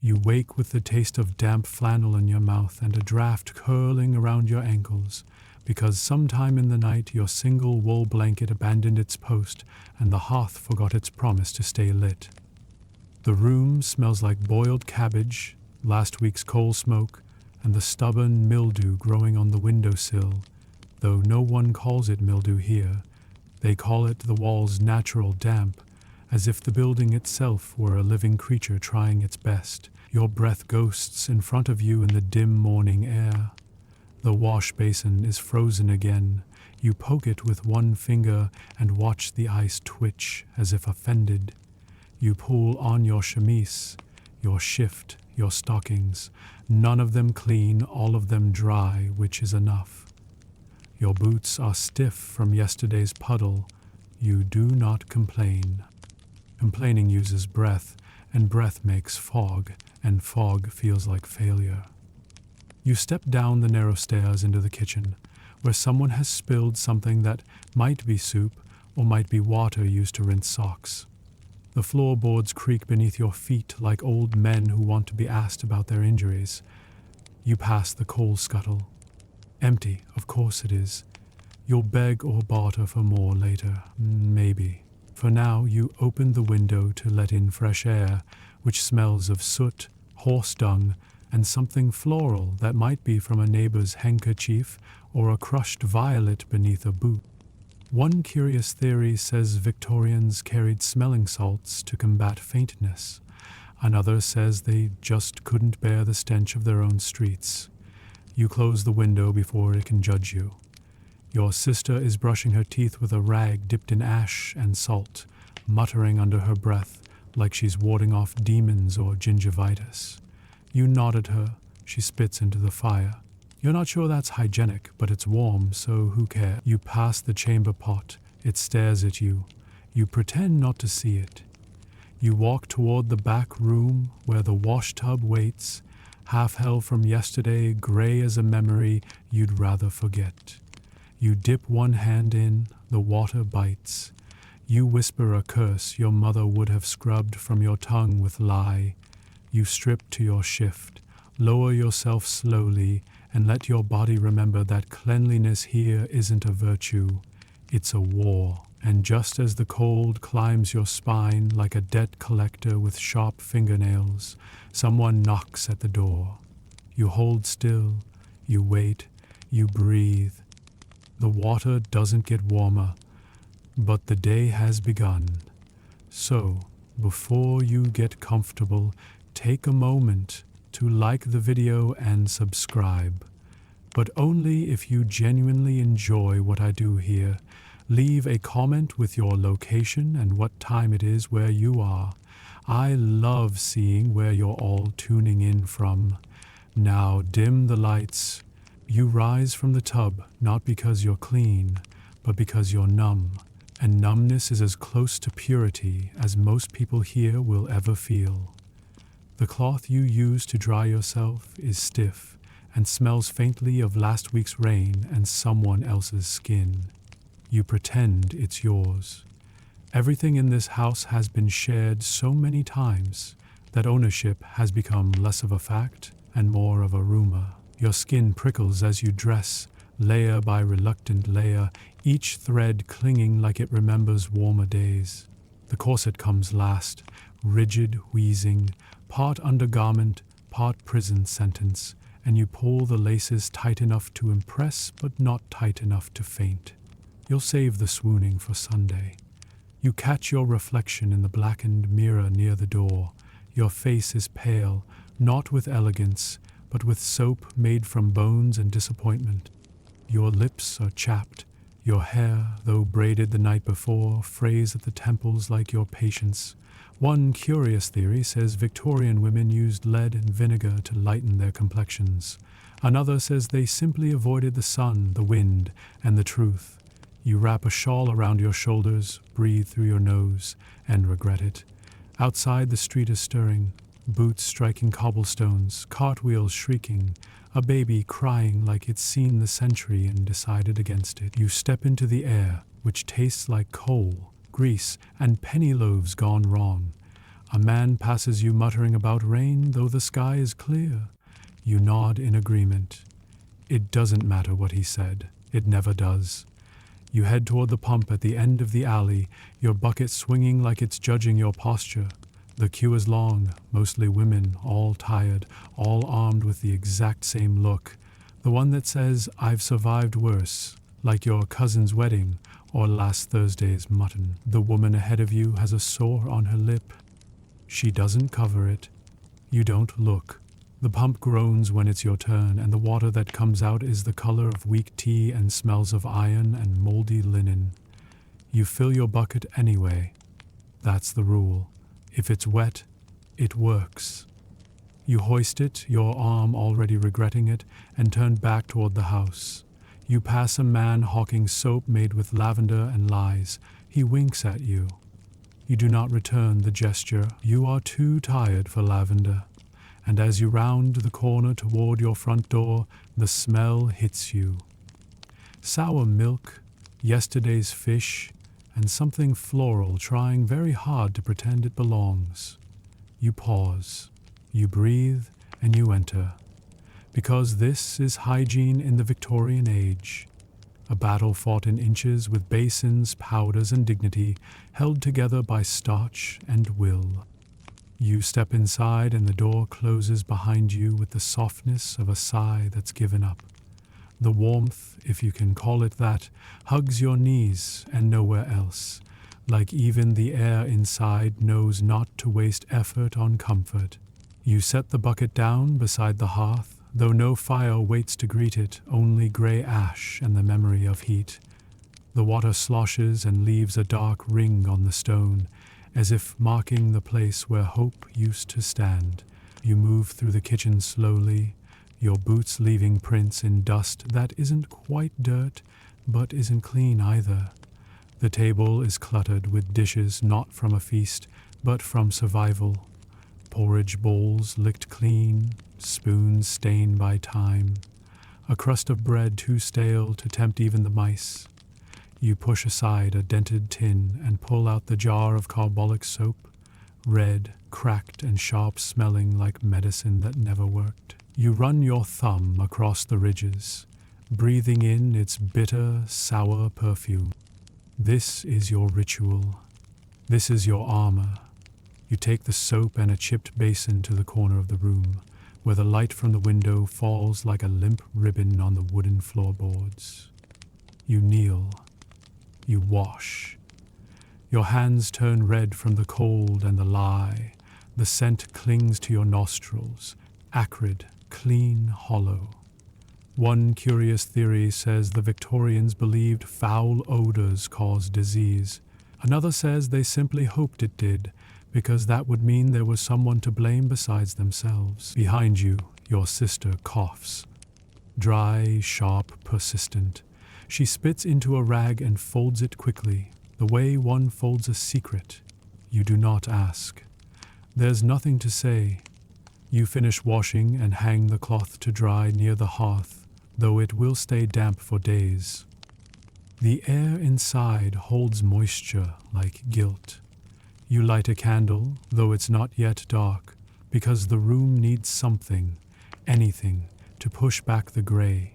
You wake with the taste of damp flannel in your mouth and a draft curling around your ankles, because sometime in the night your single wool blanket abandoned its post and the hearth forgot its promise to stay lit. The room smells like boiled cabbage, last week's coal smoke, and the stubborn mildew growing on the windowsill, though no one calls it mildew here. They call it the wall's natural damp, as if the building itself were a living creature trying its best. Your breath ghosts in front of you in the dim morning air. The wash basin is frozen again. You poke it with one finger and watch the ice twitch as if offended. You pull on your chemise, your shift, your stockings, none of them clean, all of them dry, which is enough. Your boots are stiff from yesterday's puddle. You do not complain. Complaining uses breath, and breath makes fog, and fog feels like failure. You step down the narrow stairs into the kitchen, where someone has spilled something that might be soup or might be water used to rinse socks. The floorboards creak beneath your feet like old men who want to be asked about their injuries. You pass the coal scuttle. Empty, of course it is. You'll beg or barter for more later, maybe. For now, you open the window to let in fresh air, which smells of soot, horse dung, and something floral that might be from a neighbor's handkerchief or a crushed violet beneath a boot. One curious theory says Victorians carried smelling salts to combat faintness. Another says they just couldn't bear the stench of their own streets. You close the window before it can judge you. Your sister is brushing her teeth with a rag dipped in ash and salt, muttering under her breath like she's warding off demons or gingivitis. You nod at her. She spits into the fire. You're not sure that's hygienic, but it's warm, so who cares? You pass the chamber pot. It stares at you. You pretend not to see it. You walk toward the back room where the wash tub waits, half hell from yesterday, gray as a memory you'd rather forget. You dip one hand in, the water bites. You whisper a curse your mother would have scrubbed from your tongue with lye. You strip to your shift, lower yourself slowly, and let your body remember that cleanliness here isn't a virtue, it's a war. And just as the cold climbs your spine like a debt collector with sharp fingernails, someone knocks at the door. You hold still, you wait, you breathe. The water doesn't get warmer, but the day has begun. So, before you get comfortable, take a moment to like the video and subscribe. But only if you genuinely enjoy what I do here. Leave a comment with your location and what time it is where you are. I love seeing where you're all tuning in from. Now dim the lights. You rise from the tub not because you're clean, but because you're numb. And numbness is as close to purity as most people here will ever feel. The cloth you use to dry yourself is stiff and smells faintly of last week's rain and someone else's skin. You pretend it's yours. Everything in this house has been shared so many times that ownership has become less of a fact and more of a rumor. Your skin prickles as you dress, layer by reluctant layer, each thread clinging like it remembers warmer days. The corset comes last, rigid, wheezing, part undergarment, part prison sentence, and you pull the laces tight enough to impress but not tight enough to faint. You'll save the swooning for Sunday. You catch your reflection in the blackened mirror near the door. Your face is pale, not with elegance, but with soap made from bones and disappointment. Your lips are chapped. Your hair, though braided the night before, frays at the temples like your patience. One curious theory says Victorian women used lead and vinegar to lighten their complexions. Another says they simply avoided the sun, the wind, and the truth. You wrap a shawl around your shoulders, breathe through your nose, and regret it. Outside, the street is stirring, boots striking cobblestones, cartwheels shrieking, a baby crying like it's seen the century and decided against it. You step into the air, which tastes like coal, grease, and penny loaves gone wrong. A man passes you muttering about rain, though the sky is clear. You nod in agreement. It doesn't matter what he said. It never does. You head toward the pump at the end of the alley, your bucket swinging like it's judging your posture. The queue is long, mostly women, all tired, all armed with the exact same look. The one that says, "I've survived worse," like your cousin's wedding or last Thursday's mutton. The woman ahead of you has a sore on her lip. She doesn't cover it. You don't look. The pump groans when it's your turn, and the water that comes out is the color of weak tea and smells of iron and moldy linen. You fill your bucket anyway. That's the rule. If it's wet, it works. You hoist it, your arm already regretting it, and turn back toward the house. You pass a man hawking soap made with lavender and lies. He winks at you. You do not return the gesture. You are too tired for lavender. And as you round the corner toward your front door, the smell hits you. Sour milk, yesterday's fish, and something floral trying very hard to pretend it belongs. You pause, you breathe, and you enter. Because this is hygiene in the Victorian age. A battle fought in inches with basins, powders, and dignity, held together by starch and will. You step inside and the door closes behind you with the softness of a sigh that's given up. The warmth, if you can call it that, hugs your knees and nowhere else, like even the air inside knows not to waste effort on comfort. You set the bucket down beside the hearth, though no fire waits to greet it, only gray ash and the memory of heat. The water sloshes and leaves a dark ring on the stone, as if marking the place where hope used to stand. You move through the kitchen slowly, your boots leaving prints in dust that isn't quite dirt, but isn't clean either. The table is cluttered with dishes not from a feast, but from survival. Porridge bowls licked clean, spoons stained by time, a crust of bread too stale to tempt even the mice. You push aside a dented tin and pull out the jar of carbolic soap, red, cracked, and sharp smelling like medicine that never worked. You run your thumb across the ridges, breathing in its bitter, sour perfume. This is your ritual. This is your armor. You take the soap and a chipped basin to the corner of the room, where the light from the window falls like a limp ribbon on the wooden floorboards. You kneel. You wash. Your hands turn red from the cold and the lye. The scent clings to your nostrils, acrid, clean, hollow. One curious theory says the Victorians believed foul odors caused disease. Another says they simply hoped it did, because that would mean there was someone to blame besides themselves. Behind you, your sister coughs. Dry, sharp, persistent. She spits into a rag and folds it quickly, the way one folds a secret. You do not ask. There's nothing to say. You finish washing and hang the cloth to dry near the hearth, though it will stay damp for days. The air inside holds moisture like guilt. You light a candle, though it's not yet dark, because the room needs something, anything, to push back the gray.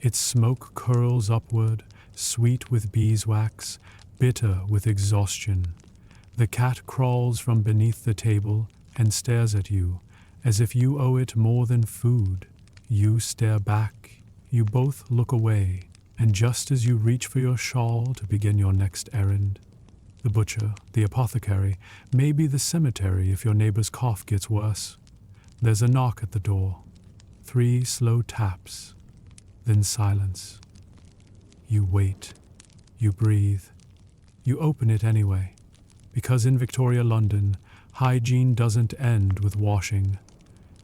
Its smoke curls upward, sweet with beeswax, bitter with exhaustion. The cat crawls from beneath the table and stares at you, as if you owe it more than food. You stare back. You both look away, and just as you reach for your shawl to begin your next errand, the butcher, the apothecary, maybe the cemetery if your neighbor's cough gets worse. There's a knock at the door. 3 slow taps. Then silence. You wait. You breathe. You open it anyway, because in Victoria, London, hygiene doesn't end with washing.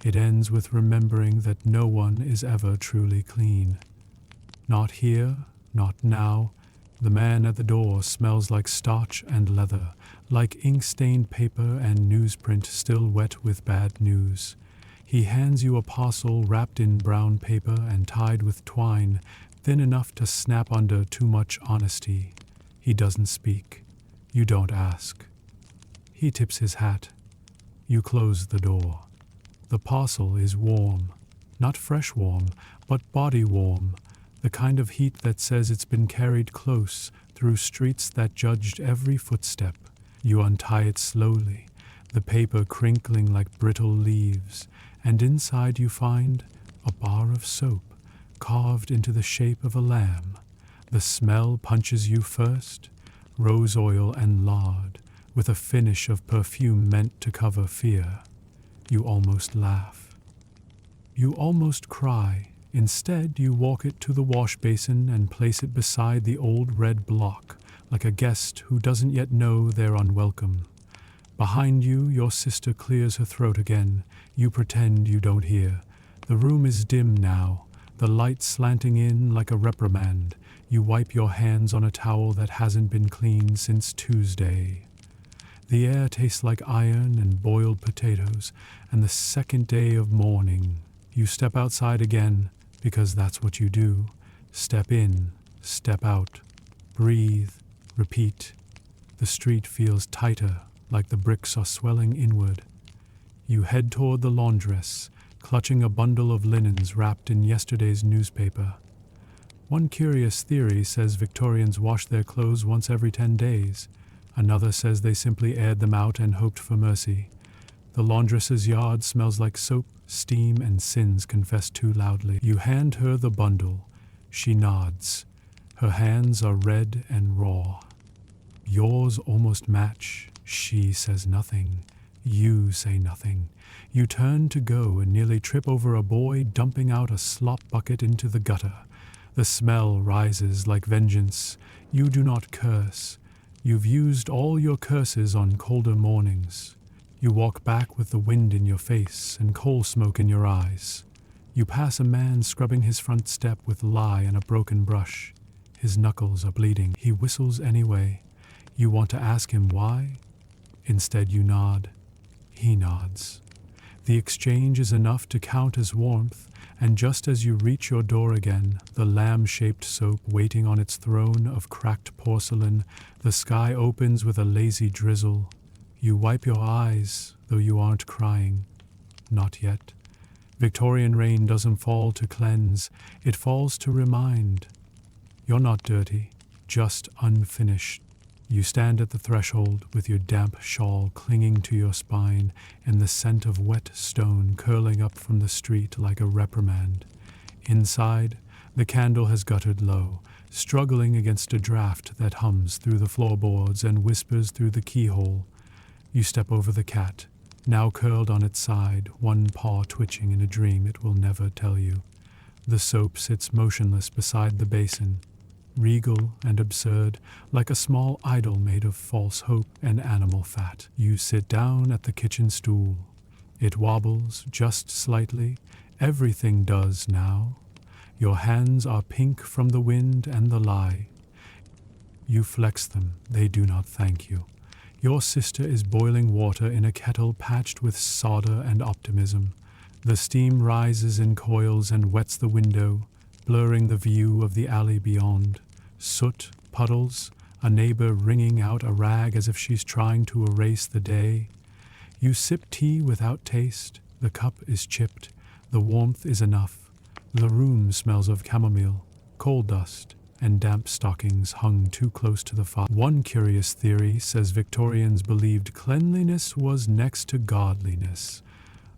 It ends with remembering that no one is ever truly clean. Not here, not now. The man at the door smells like starch and leather, like ink-stained paper and newsprint still wet with bad news. He hands you a parcel wrapped in brown paper and tied with twine, thin enough to snap under too much honesty. He doesn't speak. You don't ask. He tips his hat. You close the door. The parcel is warm. Not fresh warm, but body warm. The kind of heat that says it's been carried close through streets that judged every footstep. You untie it slowly, the paper crinkling like brittle leaves, and inside you find a bar of soap carved into the shape of a lamb. The smell punches you first, rose oil and lard, with a finish of perfume meant to cover fear. You almost laugh. You almost cry. Instead, you walk it to the wash basin and place it beside the old red block, like a guest who doesn't yet know they're unwelcome. Behind you, your sister clears her throat again. You pretend you don't hear. The room is dim now, the light slanting in like a reprimand. You wipe your hands on a towel that hasn't been cleaned since Tuesday. The air tastes like iron and boiled potatoes, and the second day of mourning. You step outside again, because that's what you do. Step in, step out, breathe, repeat. The street feels tighter, like the bricks are swelling inward. You head toward the laundress, clutching a bundle of linens wrapped in yesterday's newspaper. One curious theory says Victorians wash their clothes once every 10 days. Another says they simply aired them out and hoped for mercy. The laundress's yard smells like soap, steam, and sins confessed too loudly. You hand her the bundle. She nods. Her hands are red and raw. Yours almost match. She says nothing. You say nothing. You turn to go and nearly trip over a boy dumping out a slop bucket into the gutter. The smell rises like vengeance. You do not curse. You've used all your curses on colder mornings. You walk back with the wind in your face and coal smoke in your eyes. You pass a man scrubbing his front step with lye and a broken brush. His knuckles are bleeding. He whistles anyway. You want to ask him why? Instead you nod. He nods. The exchange is enough to count as warmth, and just as you reach your door again, the lamb-shaped soap waiting on its throne of cracked porcelain, the sky opens with a lazy drizzle. You wipe your eyes, though you aren't crying. Not yet. Victorian rain doesn't fall to cleanse, it falls to remind. You're not dirty, just unfinished. You stand at the threshold with your damp shawl clinging to your spine and the scent of wet stone curling up from the street like a reprimand. Inside, the candle has guttered low, struggling against a draft that hums through the floorboards and whispers through the keyhole. You step over the cat, now curled on its side, one paw twitching in a dream it will never tell you. The soap sits motionless beside the basin, regal and absurd, like a small idol made of false hope and animal fat. You sit down at the kitchen stool. It wobbles just slightly. Everything does now. Your hands are pink from the wind and the lye. You flex them. They do not thank you. Your sister is boiling water in a kettle patched with solder and optimism. The steam rises in coils and wets the window, blurring the view of the alley beyond. Soot, puddles, a neighbor wringing out a rag as if she's trying to erase the day. You sip tea without taste. The cup is chipped. The warmth is enough. The room smells of chamomile, coal dust, and damp stockings hung too close to the fire. One curious theory says Victorians believed cleanliness was next to godliness.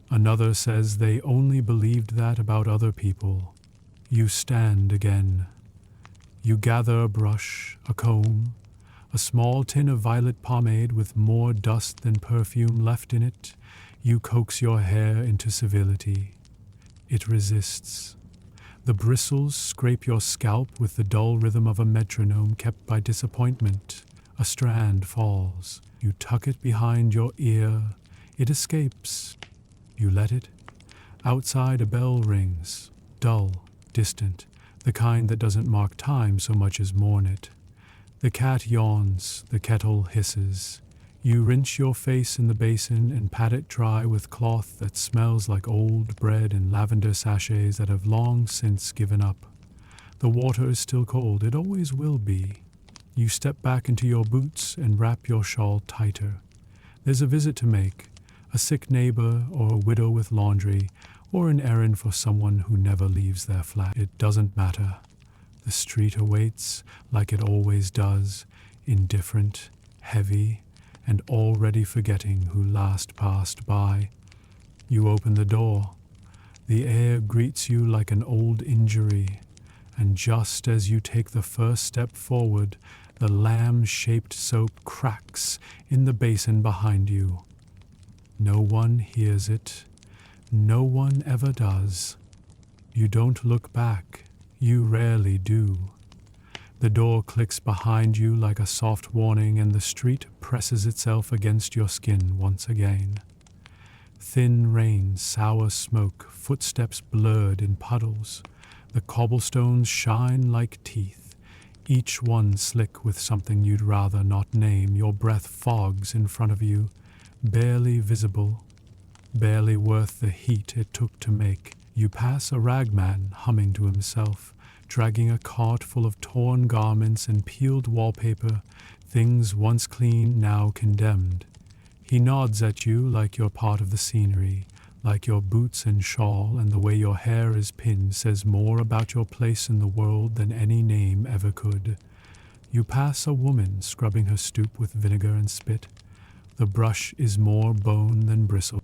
Another says they only believed that about other people. You stand again. You gather a brush, a comb, a small tin of violet pomade with more dust than perfume left in it. You coax your hair into civility. It resists. The bristles scrape your scalp with the dull rhythm of a metronome kept by disappointment. A strand falls. You tuck it behind your ear. It escapes. You let it. Outside a bell rings, dull, distant, the kind that doesn't mark time so much as mourn it. The cat yawns, the kettle hisses. You rinse your face in the basin and pat it dry with cloth that smells like old bread and lavender sachets that have long since given up. The water is still cold, it always will be. You step back into your boots and wrap your shawl tighter. There's a visit to make, A sick neighbor, or a widow with laundry, or an errand for someone who never leaves their flat. It doesn't matter. The street awaits like it always does, indifferent, heavy, and already forgetting who last passed by. You open the door. The air greets you like an old injury, and just as you take the first step forward, the lamb-shaped soap cracks in the basin behind you. No one hears it. No one ever does. You don't look back. You rarely do. The door clicks behind you like a soft warning, and the street presses itself against your skin once again. Thin rain, sour smoke, footsteps blurred in puddles. The cobblestones shine like teeth, each one slick with something you'd rather not name. Your breath fogs in front of you, barely visible, barely worth the heat it took to make. You pass a ragman humming to himself, dragging a cart full of torn garments and peeled wallpaper, things once clean, now condemned. He nods at you like you're part of the scenery, like your boots and shawl and the way your hair is pinned says more about your place in the world than any name ever could. You pass a woman scrubbing her stoop with vinegar and spit. The brush is more bone than bristle.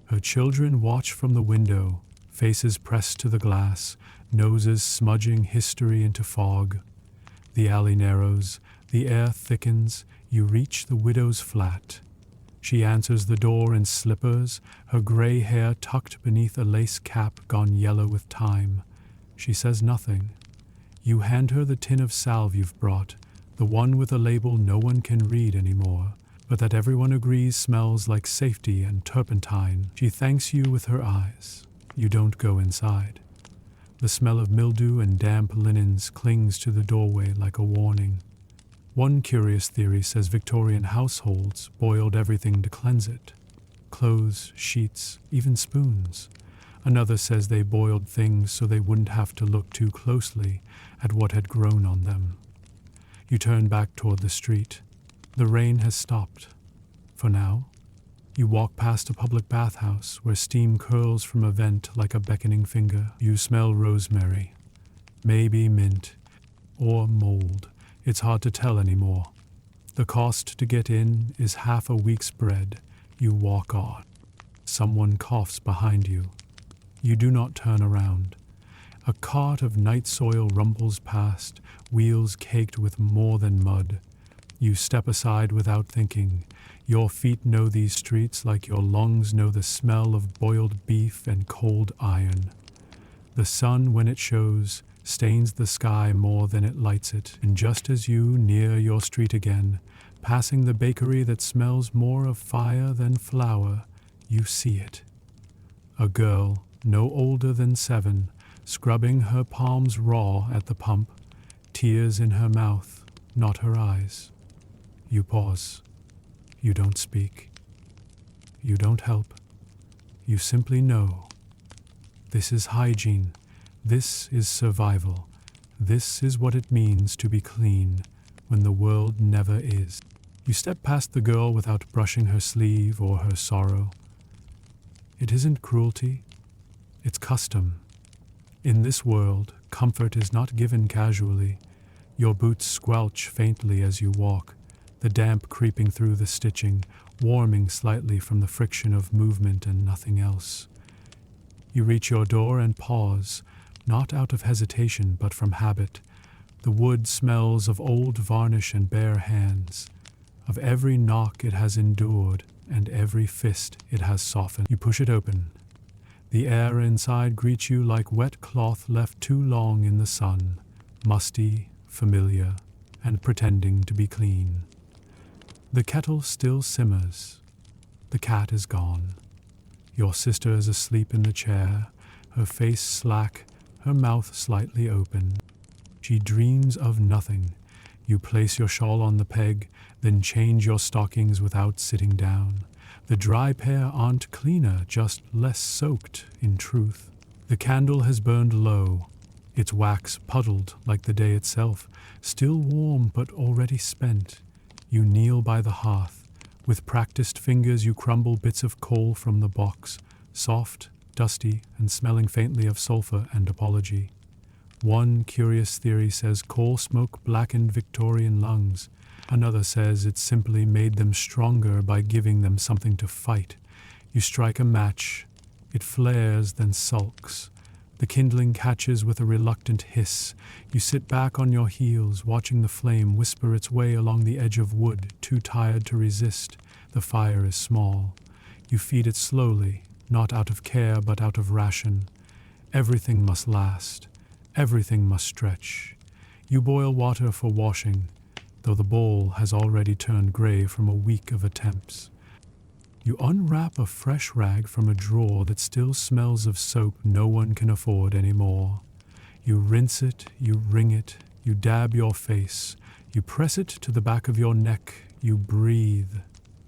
Her children watch from the window, faces pressed to the glass, noses smudging history into fog. The alley narrows, the air thickens, you reach the widow's flat. She answers the door in slippers, her gray hair tucked beneath a lace cap gone yellow with time. She says nothing. You hand her the tin of salve you've brought, the one with a label no one can read anymore, but that everyone agrees smells like safety and turpentine. She thanks you with her eyes. You don't go inside. The smell of mildew and damp linens clings to the doorway like a warning. One curious theory says Victorian households boiled everything to cleanse it. Clothes, sheets, even spoons. Another says they boiled things so they wouldn't have to look too closely at what had grown on them. You turn back toward the street. The rain has stopped. For now. You walk past a public bathhouse where steam curls from a vent like a beckoning finger. You smell rosemary, maybe mint, or mold. It's hard to tell anymore. The cost to get in is half a week's bread. You walk on. Someone coughs behind you. You do not turn around. A cart of night soil rumbles past, wheels caked with more than mud. You step aside without thinking. Your feet know these streets like your lungs know the smell of boiled beef and cold iron. The sun, when it shows, stains the sky more than it lights it, and just as you near your street again, passing the bakery that smells more of fire than flour, you see it. A girl, no older than 7, scrubbing her palms raw at the pump, tears in her mouth, not her eyes. You pause. You don't speak. You don't help. You simply know. This is hygiene. This is survival. This is what it means to be clean when the world never is. You step past the girl without brushing her sleeve or her sorrow. It isn't cruelty. It's custom. In this world, comfort is not given casually. Your boots squelch faintly as you walk, the damp creeping through the stitching, warming slightly from the friction of movement and nothing else. You reach your door and pause, not out of hesitation but from habit. The wood smells of old varnish and bare hands, of every knock it has endured and every fist it has softened. You push it open. The air inside greets you like wet cloth left too long in the sun, musty, familiar, and pretending to be clean. The kettle still simmers. The cat is gone. Your sister is asleep in the chair, her face slack, her mouth slightly open. She dreams of nothing. You place your shawl on the peg, then change your stockings without sitting down. The dry pair aren't cleaner, just less soaked, in truth. The candle has burned low, its wax puddled like the day itself, still warm but already spent. You kneel by the hearth, With practiced fingers you crumble bits of coal from the box, soft, dusty, and smelling faintly of sulfur and apology. One curious theory says coal smoke blackened Victorian lungs. Another says it simply made them stronger by giving them something to fight. You strike a match. It flares, then sulks. The kindling catches with a reluctant hiss. You sit back on your heels, watching the flame whisper its way along the edge of wood, too tired to resist. The fire is small. You feed it slowly, not out of care but out of ration. Everything must last. Everything must stretch. You boil water for washing, though the bowl has already turned gray from a week of attempts. You unwrap a fresh rag from a drawer that still smells of soap no one can afford anymore. You rinse it, you wring it, you dab your face, you press it to the back of your neck, you breathe.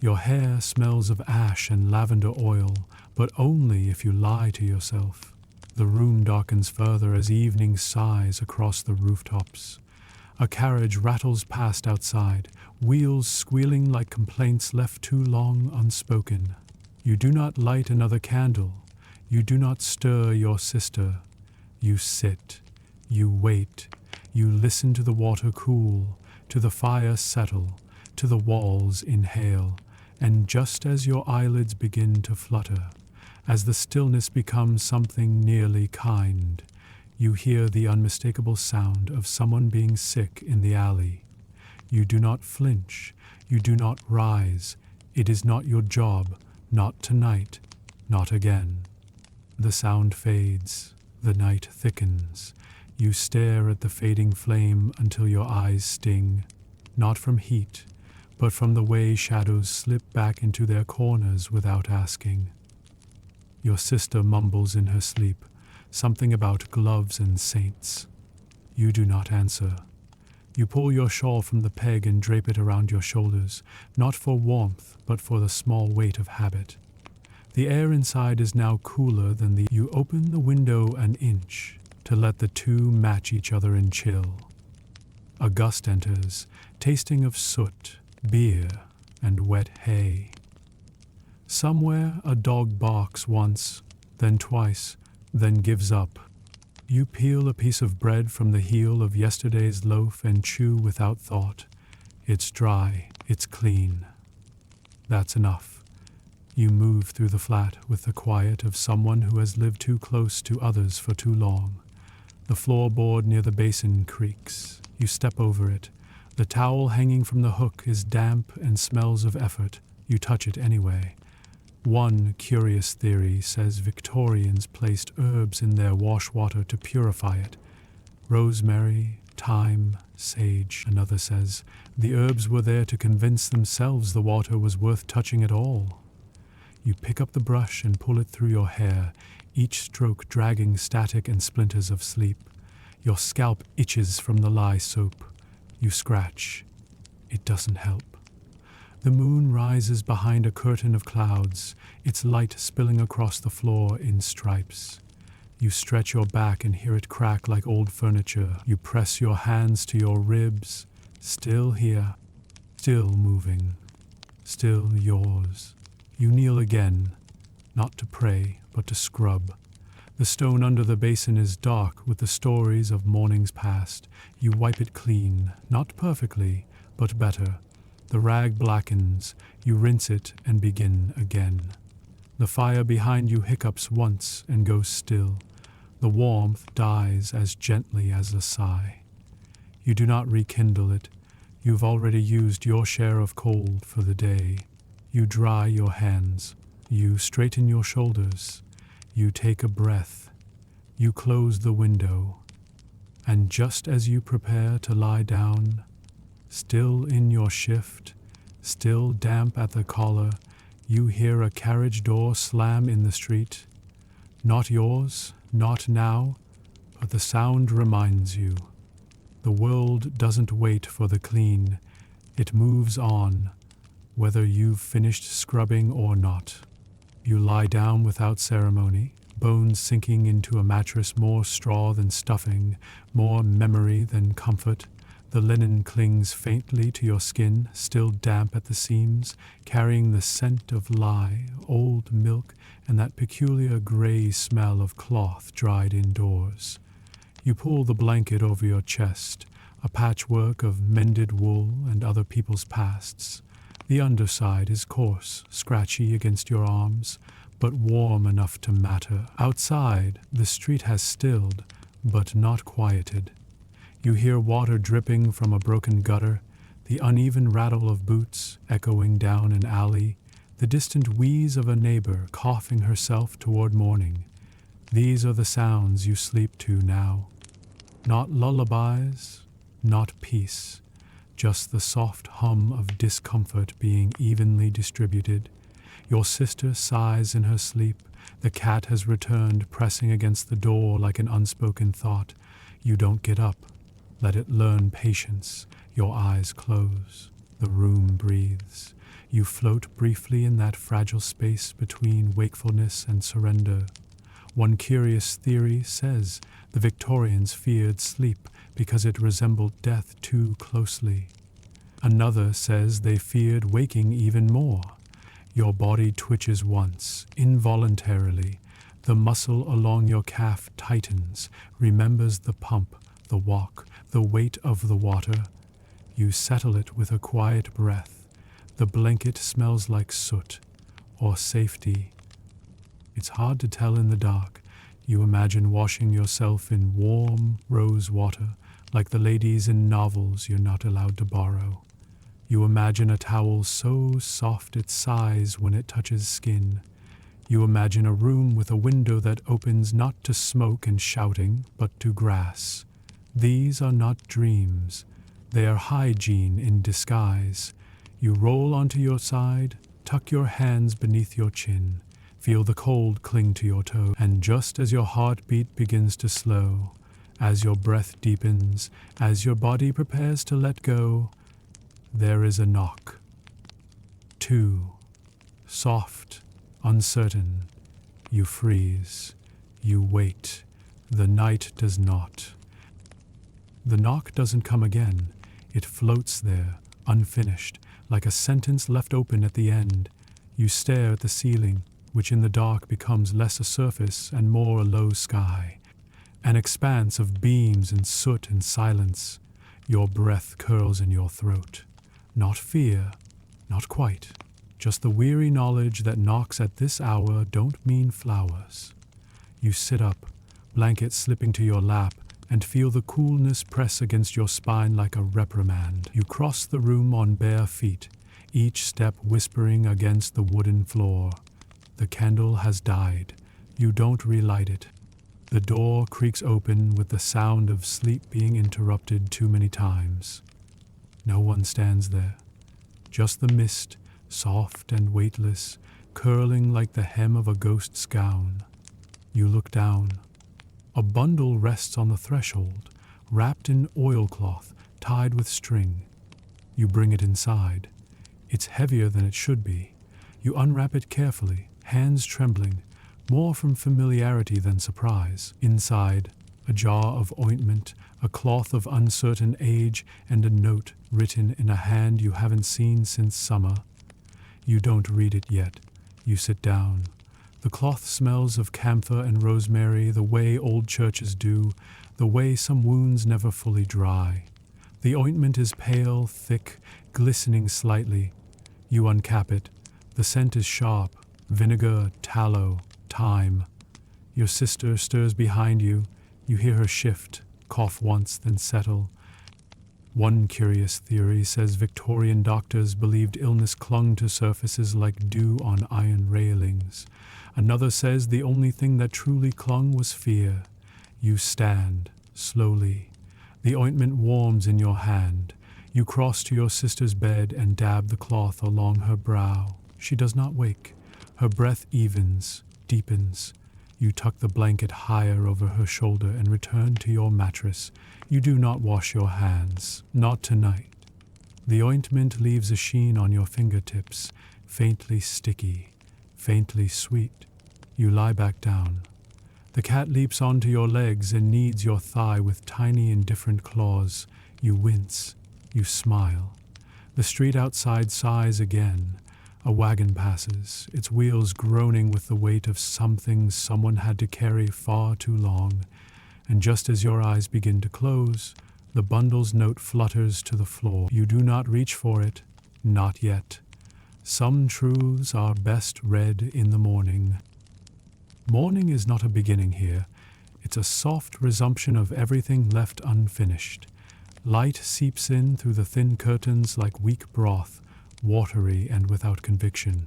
Your hair smells of ash and lavender oil, but only if you lie to yourself. The room darkens further as evening sighs across the rooftops. A carriage rattles past outside, wheels squealing like complaints left too long unspoken. You do not light another candle. You do not stir your sister. You sit. You wait. You listen to the water cool, to the fire settle, to the walls inhale. And just as your eyelids begin to flutter, as the stillness becomes something nearly kind, you hear the unmistakable sound of someone being sick in the alley. You do not flinch. You do not rise. It is not your job. Not tonight. Not again. The sound fades. The night thickens. You stare at the fading flame until your eyes sting, not from heat, but from the way shadows slip back into their corners without asking. Your sister mumbles in her sleep, something about gloves and saints. You do not answer. You pull your shawl from the peg and drape it around your shoulders, not for warmth, but for the small weight of habit. The air inside is now cooler than the. You open the window an inch to let the two match each other in chill. A gust enters, tasting of soot, beer, and wet hay. Somewhere a dog barks once, then twice, then gives up. You peel a piece of bread from the heel of yesterday's loaf and chew without thought. It's dry, it's clean. That's enough. You move through the flat with the quiet of someone who has lived too close to others for too long. The floorboard near the basin creaks. You step over it. The towel hanging from the hook is damp and smells of effort. You touch it anyway. One curious theory says Victorians placed herbs in their wash water to purify it. Rosemary, thyme, sage. Another says the herbs were there to convince themselves the water was worth touching at all. You pick up the brush and pull it through your hair, each stroke dragging static and splinters of sleep. Your scalp itches from the lye soap. You scratch. It doesn't help. The moon rises behind a curtain of clouds, its light spilling across the floor in stripes. You stretch your back and hear it crack like old furniture. You press your hands to your ribs, still here, still moving, still yours. You kneel again, not to pray, but to scrub. The stone under the basin is dark with the stories of mornings past. You wipe it clean, not perfectly, but better. The rag blackens, you rinse it and begin again. The fire behind you hiccups once and goes still. The warmth dies as gently as a sigh. You do not rekindle it. You've already used your share of coal for the day. You dry your hands. You straighten your shoulders. You take a breath. You close the window. And just as you prepare to lie down, still in your shift, still damp at the collar, you hear a carriage door slam in the street. Not yours, not now, but the sound reminds you. The world doesn't wait for the clean. It moves on, whether you've finished scrubbing or not. You lie down without ceremony, bones sinking into a mattress, more straw than stuffing, more memory than comfort. The linen clings faintly to your skin, still damp at the seams, carrying the scent of lye, old milk, and that peculiar gray smell of cloth dried indoors. You pull the blanket over your chest, a patchwork of mended wool and other people's pasts. The underside is coarse, scratchy against your arms, but warm enough to matter. Outside, the street has stilled, but not quieted. You hear water dripping from a broken gutter, the uneven rattle of boots echoing down an alley, the distant wheeze of a neighbor coughing herself toward morning. These are the sounds you sleep to now. Not lullabies, not peace, just the soft hum of discomfort being evenly distributed. Your sister sighs in her sleep. The cat has returned, pressing against the door like an unspoken thought. You don't get up. Let it learn patience. Your eyes close. The room breathes. You float briefly in that fragile space between wakefulness and surrender. One curious theory says the Victorians feared sleep because it resembled death too closely. Another says they feared waking even more. Your body twitches once, involuntarily. The muscle along your calf tightens, remembers the pump, the walk, the weight of the water. You settle it with a quiet breath. The blanket smells like soot, or safety. It's hard to tell in the dark. You imagine washing yourself in warm rose water, like the ladies in novels you're not allowed to borrow. You imagine a towel so soft it sighs when it touches skin. You imagine a room with a window that opens not to smoke and shouting, but to grass. These are not dreams. They are hygiene in disguise. You roll onto your side, tuck your hands beneath your chin, feel the cold cling to your toe, and just as your heartbeat begins to slow, as your breath deepens, as your body prepares to let go, there is a knock. 2. Soft, uncertain. You freeze. You wait. The night does not. The knock doesn't come again. It floats there, unfinished, like a sentence left open at the end. You stare at the ceiling, which in the dark becomes less a surface and more a low sky. An expanse of beams and soot and silence. Your breath curls in your throat. Not fear, not quite, just the weary knowledge that knocks at this hour don't mean flowers. You sit up, blanket slipping to your lap, and feel the coolness press against your spine like a reprimand. You cross the room on bare feet, each step whispering against the wooden floor. The candle has died. You don't relight it. The door creaks open with the sound of sleep being interrupted too many times. No one stands there. Just the mist, soft and weightless, curling like the hem of a ghost's gown. You look down. A bundle rests on the threshold, wrapped in oilcloth, tied with string. You bring it inside. It's heavier than it should be. You unwrap it carefully, hands trembling, more from familiarity than surprise. Inside, a jar of ointment, a cloth of uncertain age, and a note written in a hand you haven't seen since summer. You don't read it yet. You sit down. The cloth smells of camphor and rosemary the way old churches do, the way some wounds never fully dry. The ointment is pale, thick, glistening slightly. You uncap it. The scent is sharp. Vinegar, tallow, thyme. Your sister stirs behind you. You hear her shift, cough once, then settle. One curious theory says Victorian doctors believed illness clung to surfaces like dew on iron railings. Another says the only thing that truly clung was fear. You stand, slowly. The ointment warms in your hand. You cross to your sister's bed and dab the cloth along her brow. She does not wake. Her breath evens, deepens. You tuck the blanket higher over her shoulder and return to your mattress. You do not wash your hands, not tonight. The ointment leaves a sheen on your fingertips, faintly sticky, faintly sweet. You lie back down. The cat leaps onto your legs and kneads your thigh with tiny indifferent claws. You wince. You smile. The street outside sighs again. A wagon passes, its wheels groaning with the weight of something someone had to carry far too long, and just as your eyes begin to close, the bundle's note flutters to the floor. You do not reach for it, not yet. Some truths are best read in the morning. Morning is not a beginning here. It's a soft resumption of everything left unfinished. Light seeps in through the thin curtains like weak broth, watery and without conviction.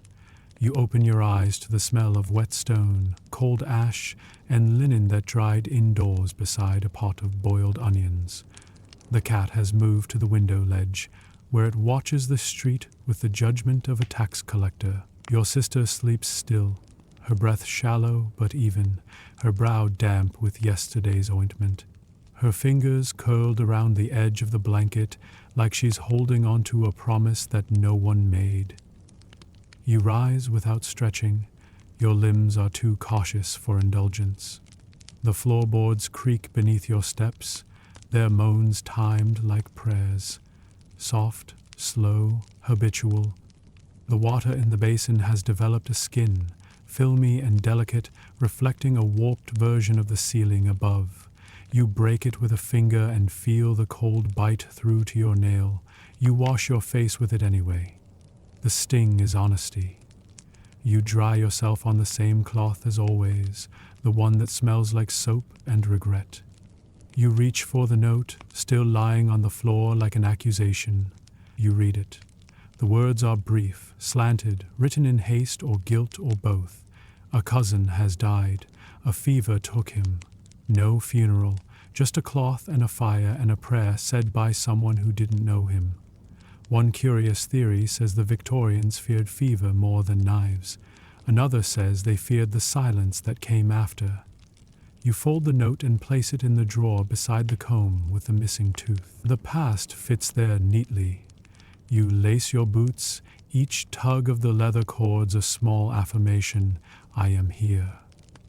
You open your eyes to the smell of wet stone, cold ash, and linen that dried indoors beside a pot of boiled onions. The cat has moved to the window ledge, where it watches the street with the judgment of a tax collector. Your sister sleeps still, her breath shallow but even, her brow damp with yesterday's ointment. Her fingers curled around the edge of the blanket like she's holding onto a promise that no one made. You rise without stretching. Your limbs are too cautious for indulgence. The floorboards creak beneath your steps, their moans timed like prayers. Soft, slow, habitual. The water in the basin has developed a skin, filmy and delicate, reflecting a warped version of the ceiling above. You break it with a finger and feel the cold bite through to your nail. You wash your face with it anyway. The sting is honesty. You dry yourself on the same cloth as always, the one that smells like soap and regret. You reach for the note, still lying on the floor like an accusation. You read it. The words are brief, slanted, written in haste or guilt or both. A cousin has died. A fever took him. No funeral, just a cloth and a fire and a prayer said by someone who didn't know him. One curious theory says the Victorians feared fever more than knives. Another says they feared the silence that came after. You fold the note and place it in the drawer beside the comb with the missing tooth. The past fits there neatly. You lace your boots, each tug of the leather cords a small affirmation. I am here.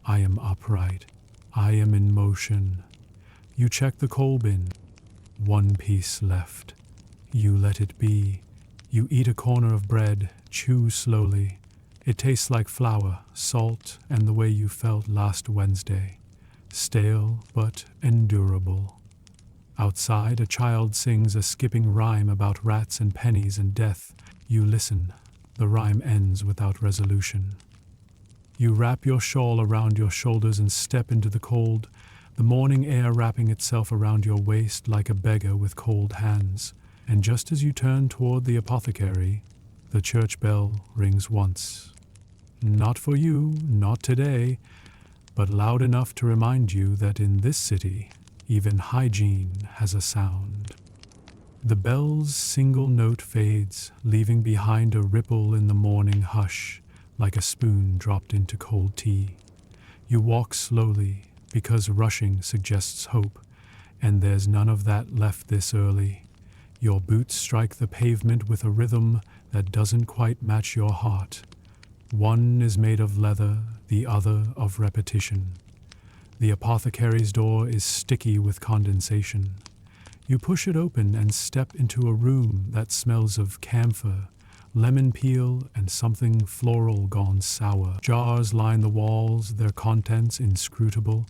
I am upright. I am in motion. You check the coal bin. One piece left. You let it be. You eat a corner of bread, chew slowly. It tastes like flour, salt, and the way you felt last Wednesday. Stale but endurable. Outside, a child sings a skipping rhyme about rats and pennies and death. You listen. The rhyme ends without resolution. You wrap your shawl around your shoulders and step into the cold, the morning air wrapping itself around your waist like a beggar with cold hands. And just as you turn toward the apothecary, the church bell rings once. Not for you, not today, but loud enough to remind you that in this city, even hygiene has a sound. The bell's single note fades, leaving behind a ripple in the morning hush, like a spoon dropped into cold tea. You walk slowly, because rushing suggests hope, and there's none of that left this early. Your boots strike the pavement with a rhythm that doesn't quite match your heart. One is made of leather, the other of repetition. The apothecary's door is sticky with condensation. You push it open and step into a room that smells of camphor, lemon peel, and something floral gone sour. Jars line the walls, their contents inscrutable.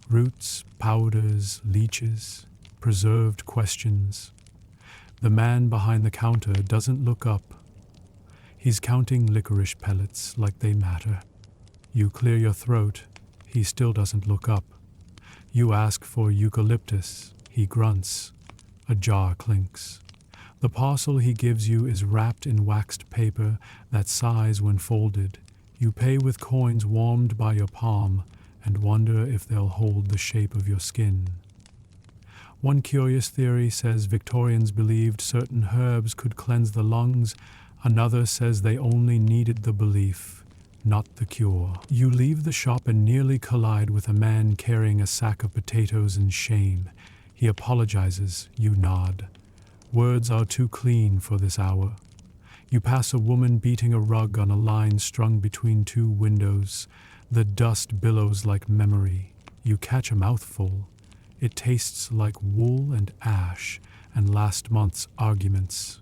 Roots, powders, leeches, preserved questions. The man behind the counter doesn't look up. He's counting licorice pellets like they matter. You clear your throat. He still doesn't look up. You ask for eucalyptus. He grunts. A jar clinks. The parcel he gives you is wrapped in waxed paper that sighs when folded. You pay with coins warmed by your palm and wonder if they'll hold the shape of your skin. One curious theory says Victorians believed certain herbs could cleanse the lungs. Another says they only needed the belief, not the cure. You leave the shop and nearly collide with a man carrying a sack of potatoes in shame. He apologizes. You nod. Words are too clean for this hour. You pass a woman beating a rug on a line strung between two windows. The dust billows like memory. You catch a mouthful. It tastes like wool and ash, and last month's arguments.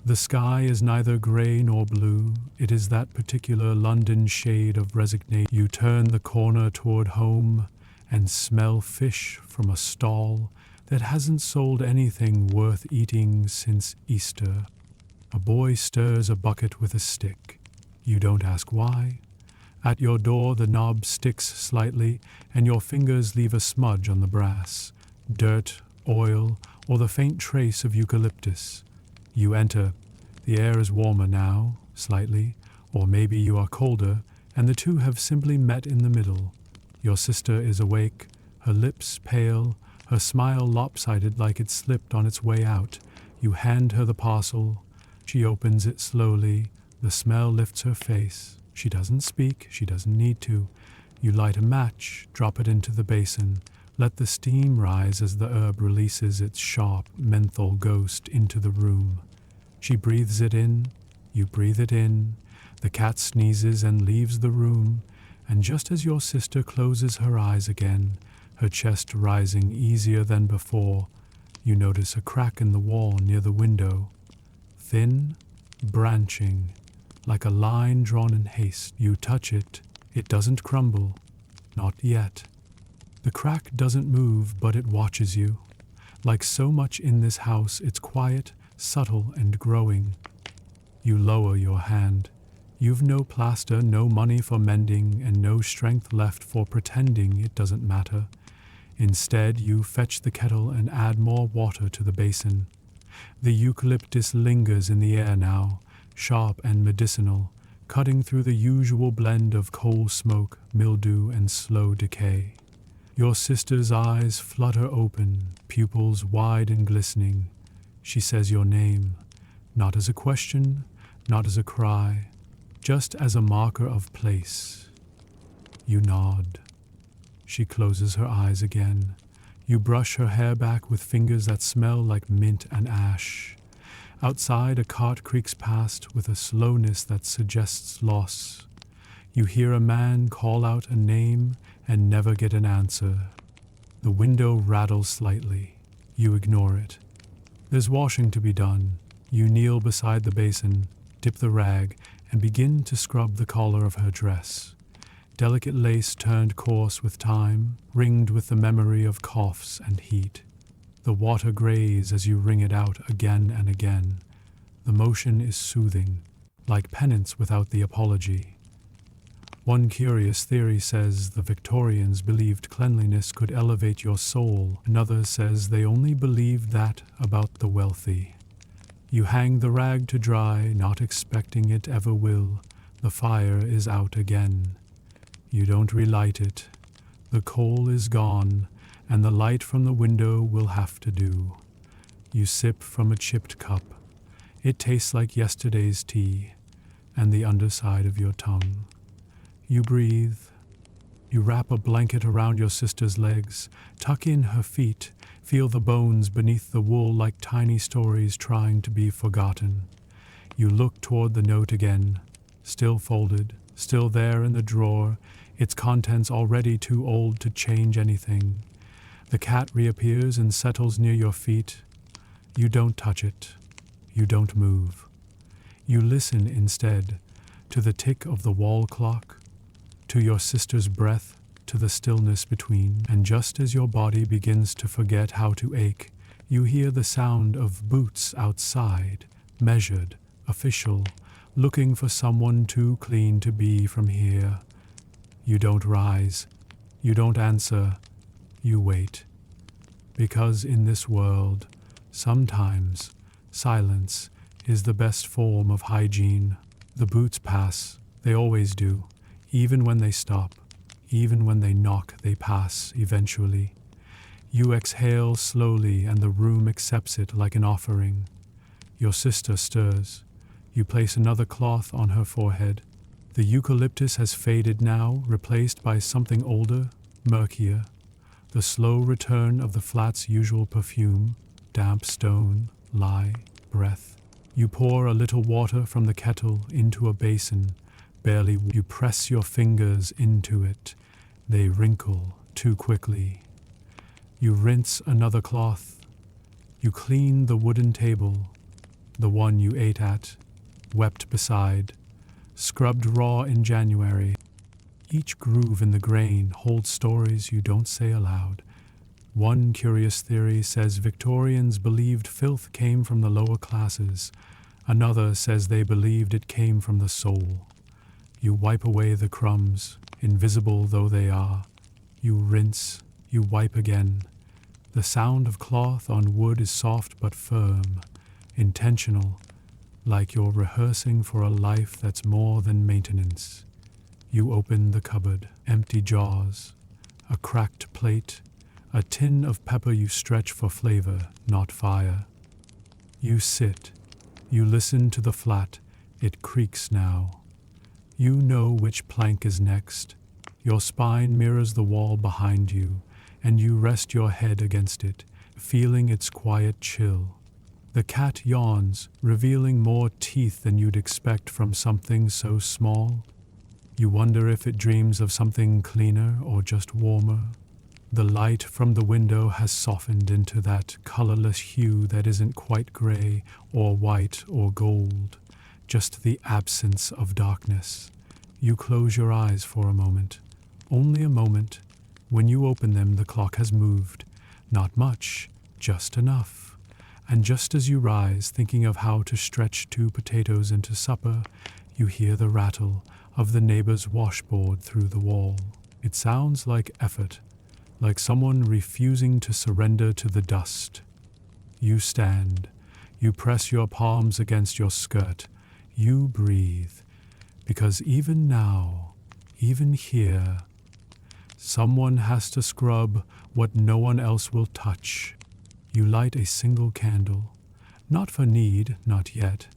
The sky is neither grey nor blue, it is that particular London shade of resignation. You turn the corner toward home and smell fish from a stall that hasn't sold anything worth eating since Easter. A boy stirs a bucket with a stick. You don't ask why. At your door the knob sticks slightly and your fingers leave a smudge on the brass. Dirt, oil, or the faint trace of eucalyptus. You enter. The air is warmer now, slightly, or maybe you are colder, and the two have simply met in the middle. Your sister is awake, her lips pale, her smile lopsided like it slipped on its way out. You hand her the parcel. She opens it slowly. The smell lifts her face. She doesn't speak. She doesn't need to. You light a match, drop it into the basin. Let the steam rise as the herb releases its sharp menthol ghost into the room. She breathes it in. You breathe it in. The cat sneezes and leaves the room. And just as your sister closes her eyes again, her chest rising easier than before, you notice a crack in the wall near the window. Thin, branching, like a line drawn in haste. You touch it. It doesn't crumble. Not yet. The crack doesn't move, but it watches you. Like so much in this house, it's quiet, subtle, and growing. You lower your hand. You've no plaster, no money for mending, and no strength left for pretending it doesn't matter. Instead, you fetch the kettle and add more water to the basin. The eucalyptus lingers in the air now, sharp and medicinal, cutting through the usual blend of coal smoke, mildew, and slow decay. Your sister's eyes flutter open, pupils wide and glistening. She says your name, not as a question, not as a cry, just as a marker of place. You nod. She closes her eyes again. You brush her hair back with fingers that smell like mint and ash. Outside, a cart creaks past with a slowness that suggests loss. You hear a man call out a name and never get an answer. The window rattles slightly. You ignore it. There's washing to be done. You kneel beside the basin, dip the rag, and begin to scrub the collar of her dress. Delicate lace turned coarse with time, ringed with the memory of coughs and heat. The water grays as you wring it out again and again. The motion is soothing, like penance without the apology. One curious theory says the Victorians believed cleanliness could elevate your soul. Another says they only believed that about the wealthy. You hang the rag to dry, not expecting it ever will. The fire is out again. You don't relight it. The coal is gone, and the light from the window will have to do. You sip from a chipped cup. It tastes like yesterday's tea, and the underside of your tongue. You breathe. You wrap a blanket around your sister's legs, tuck in her feet, feel the bones beneath the wool like tiny stories trying to be forgotten. You look toward the note again, still folded, still there in the drawer, its contents already too old to change anything. The cat reappears and settles near your feet. You don't touch it. You don't move. You listen instead to the tick of the wall clock, to your sister's breath, to the stillness between, and just as your body begins to forget how to ache, you hear the sound of boots outside, measured, official, looking for someone too clean to be from here. You don't rise. You don't answer. You wait. Because in this world, sometimes, silence is the best form of hygiene. The boots pass. They always do. Even when they stop, even when they knock, they pass eventually. You exhale slowly and the room accepts it like an offering. Your sister stirs. You place another cloth on her forehead. The eucalyptus has faded now, replaced by something older, murkier. The slow return of the flat's usual perfume, damp stone, lye, breath. You pour a little water from the kettle into a basin. Barely you press your fingers into it. They wrinkle too quickly. You rinse another cloth. You clean the wooden table, the one you ate at, wept beside, scrubbed raw in January. Each groove in the grain holds stories you don't say aloud. One curious theory says Victorians believed filth came from the lower classes. Another says they believed it came from the soul. You wipe away the crumbs, invisible though they are. You rinse, you wipe again. The sound of cloth on wood is soft but firm, intentional, like you're rehearsing for a life that's more than maintenance. You open the cupboard, empty jars, a cracked plate, a tin of pepper you stretch for flavor, not fire. You sit, you listen to the flat, it creaks now. You know which plank is next. Your spine mirrors the wall behind you, and you rest your head against it, feeling its quiet chill. The cat yawns, revealing more teeth than you'd expect from something so small. You wonder if it dreams of something cleaner or just warmer. The light from the window has softened into that colorless hue that isn't quite gray or white or gold, just the absence of darkness. You close your eyes for a moment, only a moment. When you open them, the clock has moved. Not much, just enough. And just as you rise, thinking of how to stretch 2 potatoes into supper, you hear the rattle of the neighbor's washboard through the wall. It sounds like effort, like someone refusing to surrender to the dust. You stand. You press your palms against your skirt. You breathe. Because even now, even here, someone has to scrub what no one else will touch. You light a single candle, not for need, not yet,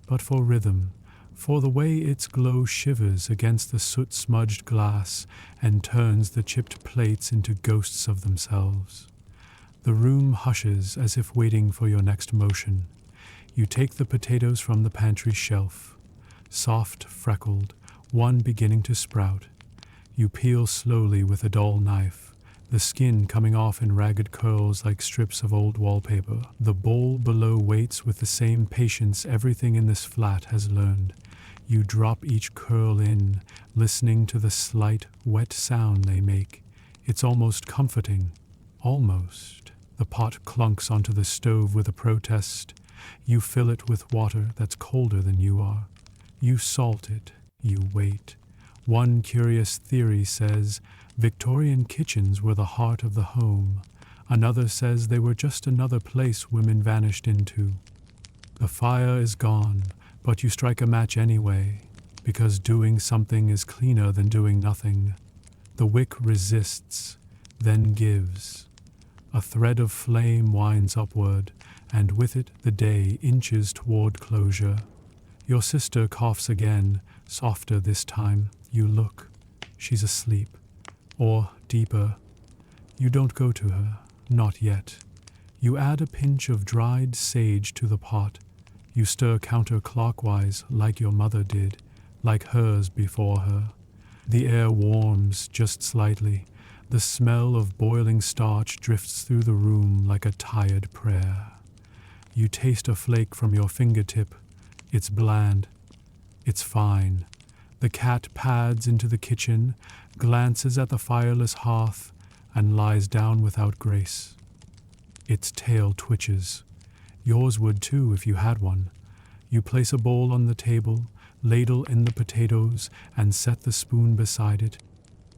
but for rhythm, for the way its glow shivers against the soot-smudged glass and turns the chipped plates into ghosts of themselves. The room hushes as if waiting for your next motion. You take the potatoes from the pantry shelf, soft, freckled, one beginning to sprout. You peel slowly with a dull knife, the skin coming off in ragged curls like strips of old wallpaper. The bowl below waits with the same patience everything in this flat has learned. You drop each curl in, listening to the slight, wet sound they make. It's almost comforting. Almost. The pot clunks onto the stove with a protest. You fill it with water that's colder than you are. You salt it. You wait. One curious theory says Victorian kitchens were the heart of the home. Another says they were just another place women vanished into. The fire is gone, but you strike a match anyway, because doing something is cleaner than doing nothing. The wick resists, then gives. A thread of flame winds upward, and with it the day inches toward closure. Your sister coughs again, softer this time. You look. She's asleep. Or deeper. You don't go to her. Not yet. You add a pinch of dried sage to the pot. You stir counterclockwise like your mother did, like hers before her. The air warms just slightly. The smell of boiling starch drifts through the room like a tired prayer. You taste a flake from your fingertip. It's bland. It's fine. The cat pads into the kitchen, glances at the fireless hearth, and lies down without grace. Its tail twitches. Yours would too if you had one. You place a bowl on the table, ladle in the potatoes, and set the spoon beside it.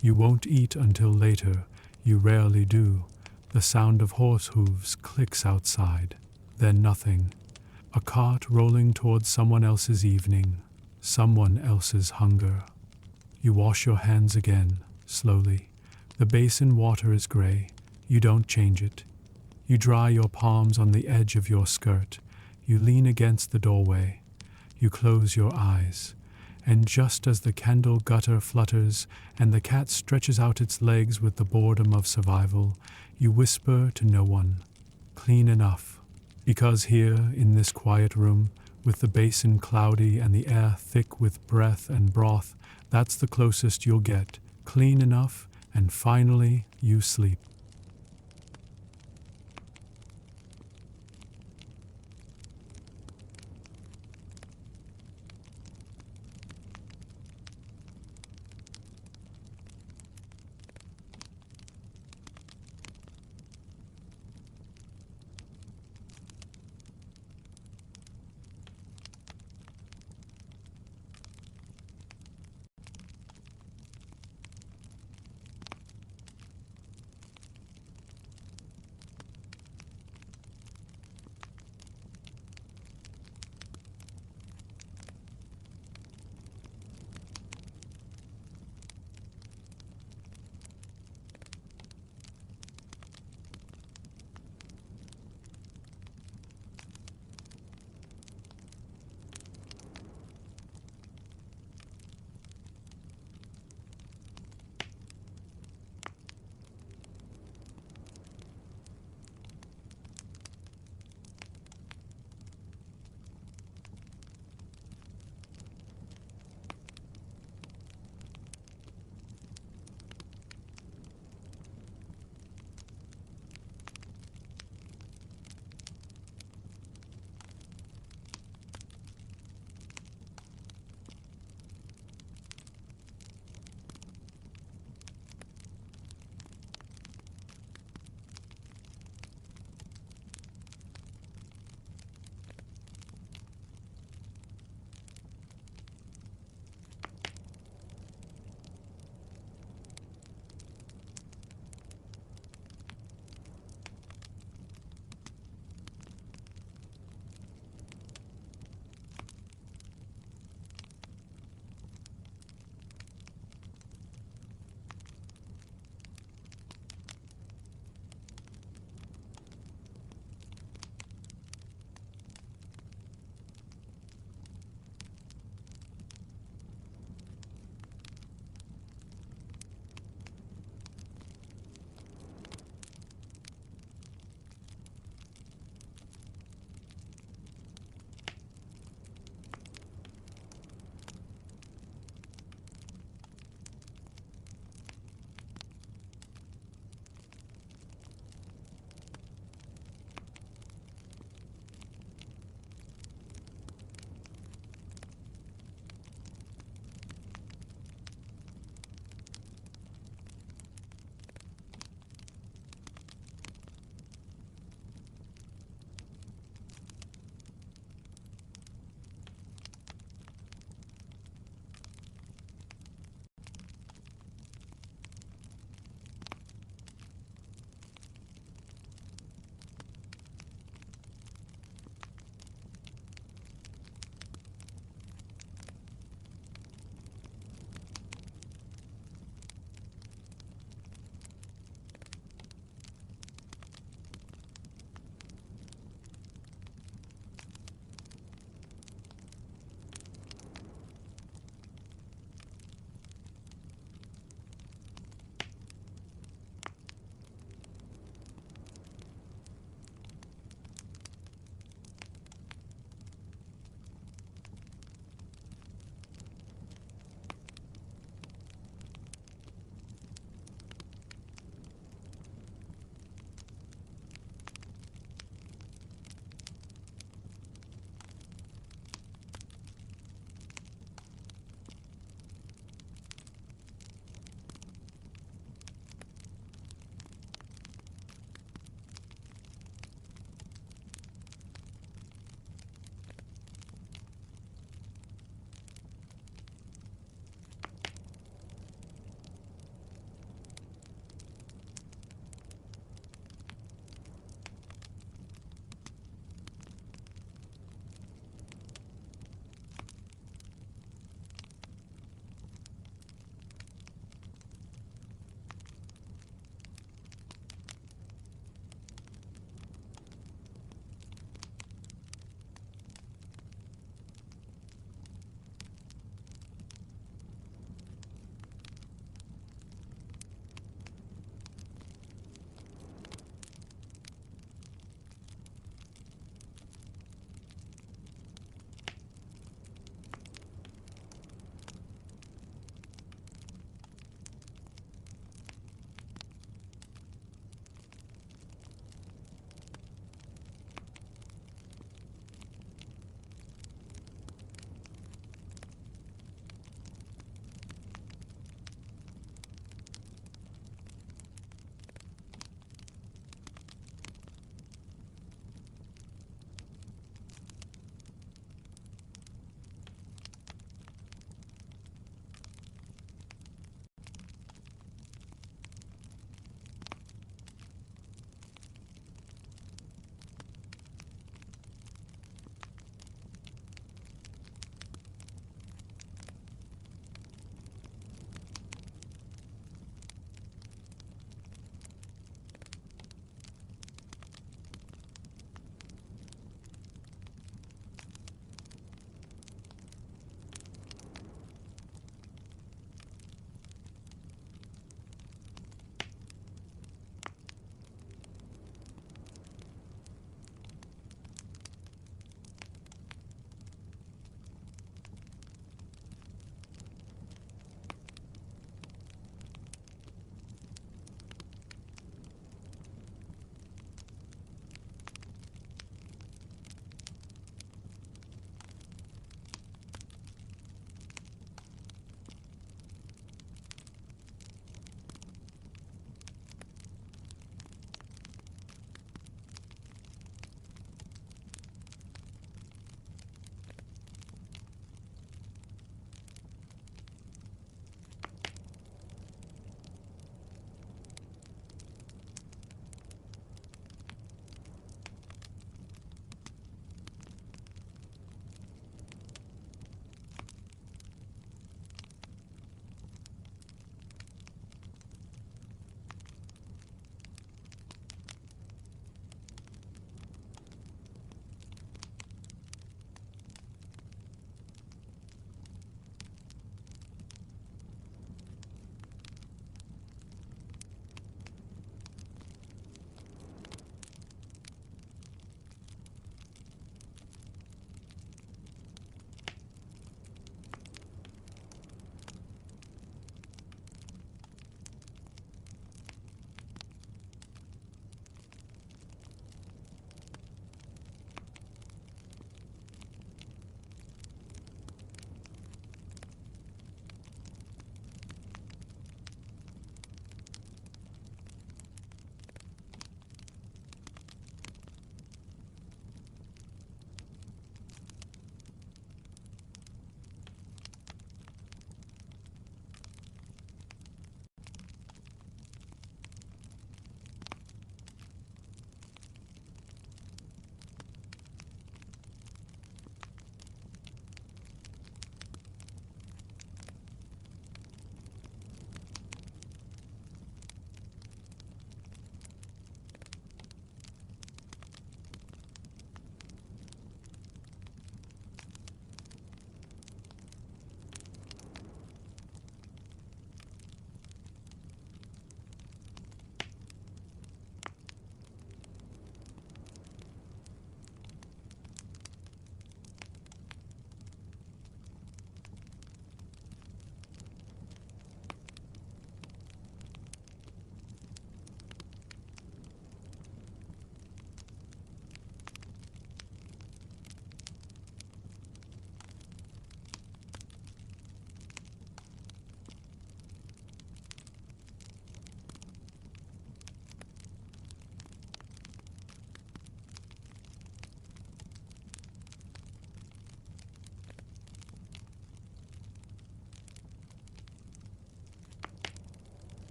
You won't eat until later. You rarely do. The sound of horse hooves clicks outside. Then nothing. A cart rolling towards someone else's evening, someone else's hunger. You wash your hands again, slowly. The basin water is gray. You don't change it. You dry your palms on the edge of your skirt. You lean against the doorway. You close your eyes. And just as the candle gutter flutters and the cat stretches out its legs with the boredom of survival, you whisper to no one, "Clean enough." Because here, in this quiet room, with the basin cloudy and the air thick with breath and broth, that's the closest you'll get. Clean enough, and finally you sleep.